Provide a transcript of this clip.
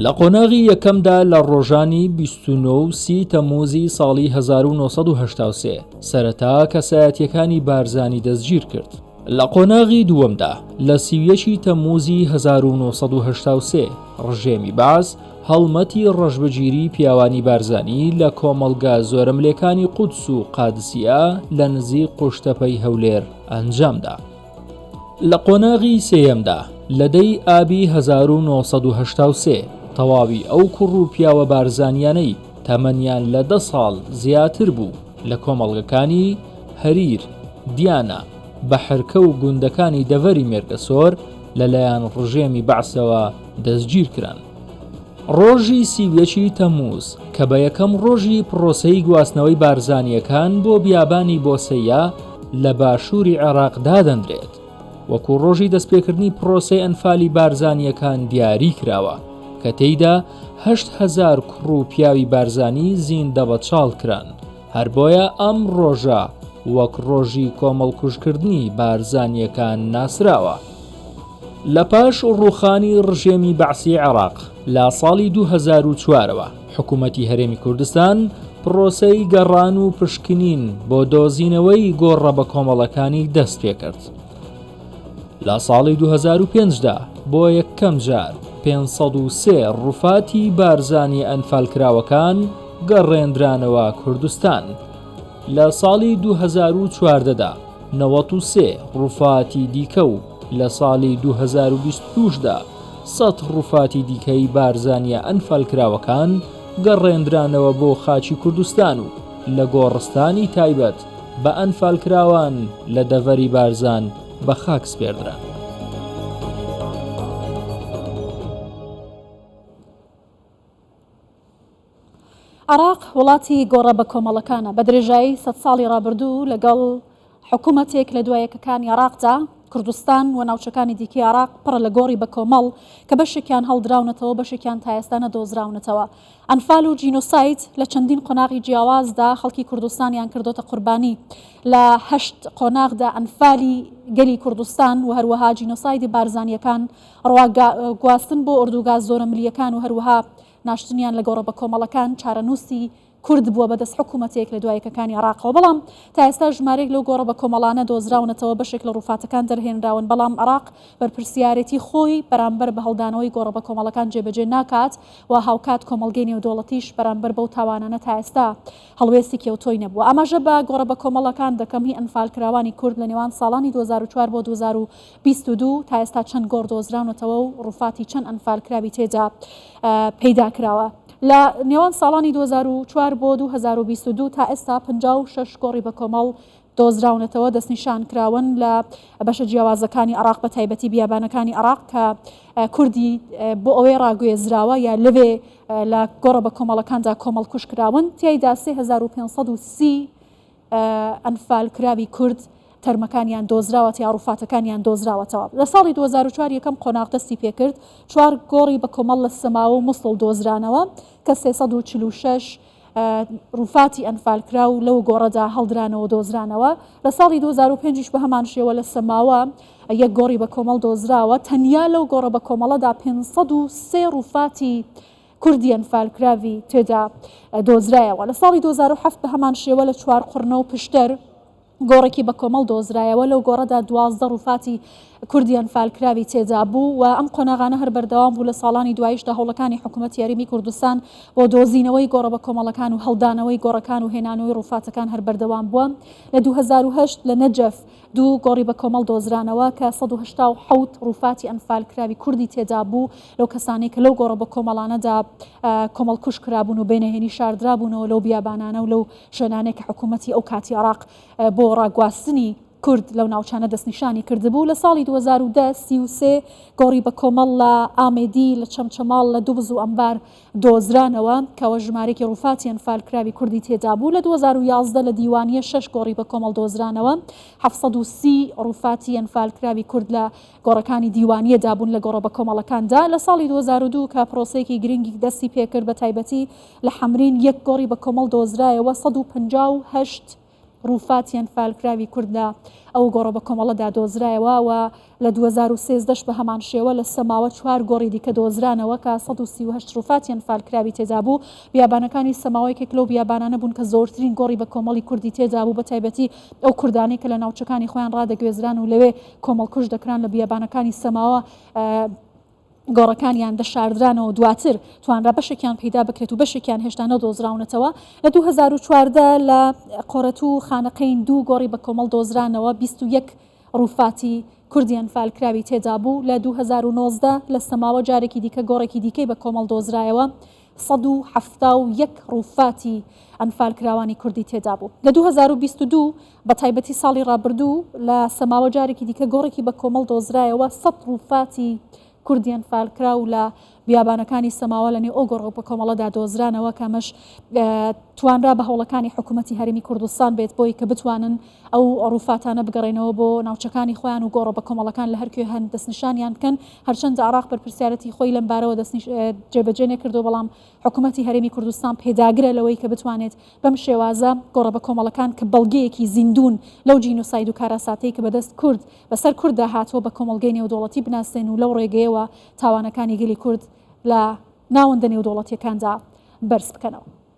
لە قۆناغی یەکەمدا لە ڕۆژانی 29 و 30 تەمموزی ساڵی 1970 سەرەتا کەسایەتیەکانی بارزانی دەستگیر کرد. لە قۆناغی دووەمدا لە 31 تەمموزی 1970 ڕژێمی باز هەڵمەتی ڕەشبەگیری پیاوانی بارزانی لە کۆمەڵگا زۆرەملێکانی قودس و قادسیە لە نزیک قوشتەپەی هەولێر ئەنجامدا. لە قۆناغی سێیەمدا لەدەی ئابی 1970 تەواوی ئەو کوڕ و پیاوە بارزانیانەی تەمەنیان لە 10 ساڵ زیاتر بوو لە کۆمەڵگەکانی هەریر، دیانە، بەحرکە و گوندەکانی دەڤەری مێرگەسۆر لەلایەن ڕژێمی بەعسەوە دەستگیر کران. ڕۆژی 31 تەمموز کە بە یەکەم ڕۆژی پرۆسەی گواستنەوەی بارزانیەکان بۆ بیابانی بۆسەیە لە باشووری عێراق دادەنرێت وەکو ڕۆژی دەستپێکردنی پرۆسەی ئەنفالی بارزانیەکان دیاری کراوە کە تێیدا 8,000 کوڕ و پیاوی بارزانی زیندە بەچاڵ کران. هەر بۆیە ئەم ڕۆژە وەک ڕۆژی کۆمەڵکوژکردنی بارزانیەکان ناسراوە. لە پاش ڕووخانی ڕژێمی بەعسی عێراق لە ساڵی 2004ەوە حکوومەتی هەرێمی کوردستان پرۆسەی گەڕان و پشکنین بۆ دۆزینەوەی گۆڕە بە کۆمەڵەکانی دەست پێ کرد. لە ساڵی 2005دا بۆ یەکەم جار 503 ڕووفاتی بارزانی ئەنفالکراوەکان گەڕێندرانەوە کوردستان. لە ساڵی 2014دا 93 ڕووفاتی دیکە و لە ساڵی 2022دا 100 ڕووفاتی دیکەی بارزانیە ئەنفالکراوەکان گەڕێندرانەوە بۆ خاچی کوردستان و لە گۆڕستانی تایبەت بە ئەنفالکراوان لە دەڤەری بارزان بە خاک سپێردران. عێراق وڵاتی گۆڕە بە کۆمەڵەکانە بە درێژایی 100 ساڵی ڕابردوو لەگەڵ حکوومەتێک لە دوایەکەکانی عێراقدا کوردستان و ناوچەکانی دیکەی عێراق پڕە لە گۆڕی بە کۆمەڵ کە بەشێکیان هەڵدراونەتەوە بەشێکیان تا ئێستا نەدۆزراونەتەوە. ئەنفال و جینۆساید لە چەندین قۆناغی جیاوازدا خەڵکی کوردستانیان کردوتە قوربانی. لە 8 قۆناغدا ئەنفالی گەلی کوردستان و هەروەها جینۆسایدی بارزانیەکان ڕواگواستن بۆ ئوردوگا زۆرە ملیەکان و هەروەها ناشتنیان لە گۆڕە بە کۆمەڵەکان چارەنووسی کورد بووە بەدەست حکوومەتێک لە دوایەکەکانی عێراقەوە. بەڵام تا ئێستا ژمارەیەک لەو گۆڕە بە کۆمەڵانە دۆزراونەتەوە بەشێک لە ڕووفاتەکان دەرهێنراون. بەڵام عێراق بەرپرسیارەتی خۆی بەرامبەر بە هەڵدانەوەی گۆڕە بە کۆمەڵەکان جێبەجێ ناکات و هاوکات کۆمەڵگەی نێودەوڵەتیش بەرامبەر بەو تاوانانە تا ئێستا هەڵوێستی کێوتۆی نەبووە. ئاماژە بە گۆڕە بە کۆمەڵەکان دەکەم هی ئەنفالکراوانی کورد لە نێوان ساڵانی 2004 بۆ 2022 تا ئێستا چەند گۆڕ دۆزراونەتەوە و ڕووفاتی چەند ئەنفالکراوی تێدا پەیدا کراوە. لە نێوان ساڵانی 2004 بۆ 2022 تا ئێستا 56 گۆڕی بە کۆمەڵ دۆزراونەتەوە دەستنیشان کراون لە بەشە جیاوازەکانی عێراق بە تایبەتی بیابانەکانی عێراق کە کوردی بۆ ئەوەی ڕاگوێزراوە یا لەوێ لە گۆڕە بە کۆمەڵەکاندا کۆمەڵ کوش کراون. تیایدا 3530 ئەنفالکراوی کورد تەرمەکانیان دۆزراوەت یا ڕووفاتەکانیان دۆزراوەتەوە. لە ساڵی 2004 یەکەم قۆناغ دەستی پێکرد 4 گۆڕی بە کۆمەڵ لە سەماوە و مووسڵ دۆزرانەوە کە 346 ڕووفاتی ئەنفالکرا و لەو گۆڕەدا هەڵدرانەوە دۆزرانەوە. لە ساڵی 2005 بە هەمان شێوە لە سەماوە یەک گۆڕی بە کۆمەڵ دۆزراوە. تەنیا لەو گۆڕە بە کۆمەڵەدا 503 ڕووفاتی کوردی ئەنفالکراوی تێدا دۆزرایەوە. لە ساڵی 2007 بە هەمان شێوە لە 4 قڕنە و پشتەر گۆڕێکی بە کۆمەڵ دۆزرایەوە. لەو گۆڕەدا 12 ڕووفاتی کوردی ئەنفالکراوی تێدا بوو و ئەم قۆناغانە هەر بەردەوام بوو. لە ساڵانی دوایشدا هەوڵەکانی حکوومەتی یاریمی کوردستان بۆ دۆزینەوەی گۆڕە بە کۆمەڵەکان و هەڵدانەوەی گۆڕەکان و هێنانەوەی ڕووفاتەکان هەر بەردەوام بووە. لە 2008 لە نەجەف 2 گۆڕی بە کۆمەڵ دۆزرانەوە کە 187 ڕووفاتی ئەنفالکراوی کوردی تێدا بوو. لەو کەسانەی کە لەو گۆڕە بە کۆمەڵانەدا کۆمەڵ کوش کرابوون و بینەهێنی شاردرابوونەوە لەو بیابانانە و لەو شوێنانەی کە حکوومەتی ئەو کاتی عێراق بۆ ڕاگواستنی کورد لەو ناوچانە دەستنیشانی کردبوو. لە ساڵی 2010 33 گۆڕی بە کۆمەڵ لە ئامێدی لە چەمچەماڵ لە دووبز و ئەمبار دۆزرانەوە کەەوە ژمارێکی ڕووفاتی ئەنفالکراوی کوردی تێدا بوو. لە 2011 لە دیوانیە 6 گۆڕی بە کۆمەڵ دۆزرانەوە 730 ڕووفاتی ئەنفالکراوی کورد لە گۆڕەکانی دیوانیەدا بوون لە گۆڕە بە کۆمەڵەکاندا. لە ساڵی 2002 کە پرۆسەیەکی گرنگی دەستی پێکرد بە تایبەتی لە حەمرین یەک گۆڕی بە کۆمەڵ دۆزرایەوە 158 ڕووفاتیان فالکراوی کوردە ئەو گۆڕە بە کۆمەڵەدا دۆزرایەوە و لە 2013 بە هەمان شێوە لە سەماوە 4 گۆڕی دیکە دۆزرانەوە کە 138 ڕووفاتیان فالکراوی تێدا بوو. بیابانەکانی سەماوەیەکێک لەو بیابانانە بوون کە زۆرترین گۆڕی بە کۆمەڵی کوردی تێدا بوو، بە تایبەتی ئەو کوردانەی کە لە ناوچەکانی خۆیان ڕادەگوێزران و لەوێ کۆمەڵکوژ دەکران لە بیابانەکانی سەماوە گۆڕەکانیان دەشاردرانەوە دواتر توانرا بەشێکیان پیدا بکرێت و بەشێکیان هێشتا نەدۆزراونەتەوە. لە 2014 لە قۆرەت و خانەقەین 2 گۆڕی بە کۆمەڵ دۆزرانەوە 21 ڕووفاتی کوردیان فالکراوی تێدا بوو. لە 2019 لە سەماوە جارێکی دیکە گۆڕێکی دیکەی بە کۆمەڵ دۆزرایەوە 171 ڕووفاتی ئەنفالکراوانی کوردی تێدا بوو. لە 2022 بە تایبەتی ساڵی ڕابردوو لە سەماوە جارێکی دیکە گۆڕێکی بە کۆمەڵ دۆزرایەوە 100 ڕووفاتی کوردیان فالکرا و لە بیابانەکانی سەماوە لەنێ ئەو گۆڕە بە کۆمەڵەدا دۆزرانەوە کەمەش توانرا بە هەوڵەکانی حکوومەتی هەرێمی کوردستان بێت بۆی کە بتوانن ئەو ڕووفاتانە بگەڕێنەوە بۆ ناوچەکانی خۆیان و گۆڕە بە کۆمەڵەکان لە هەرکوێ هەن دەستنیشانیان بکەن. هەرچەندە عراق بەرپرسیارەتی خۆی لەم بارەوە جێبەجێ نەکردو، بەڵام حکوومەتی هەرێمی کوردستان پێداگرە لەوەی کە بتوانێت بەم شێوازە گۆڕە بە کۆمەڵەکان کە بەڵگەیەکی زیندون لەو جینۆساید و کاراساتەی کە بەدەست کورد بەسەر کورددا هاتووە بە کۆمەڵگەی نێودوڵەتی بناسێن و لەو ڕێگەیەوە تاوانەکانی گەلی کورد لە ناوەندە نێودوڵەتیەکاندا بەرز بکەنەوە.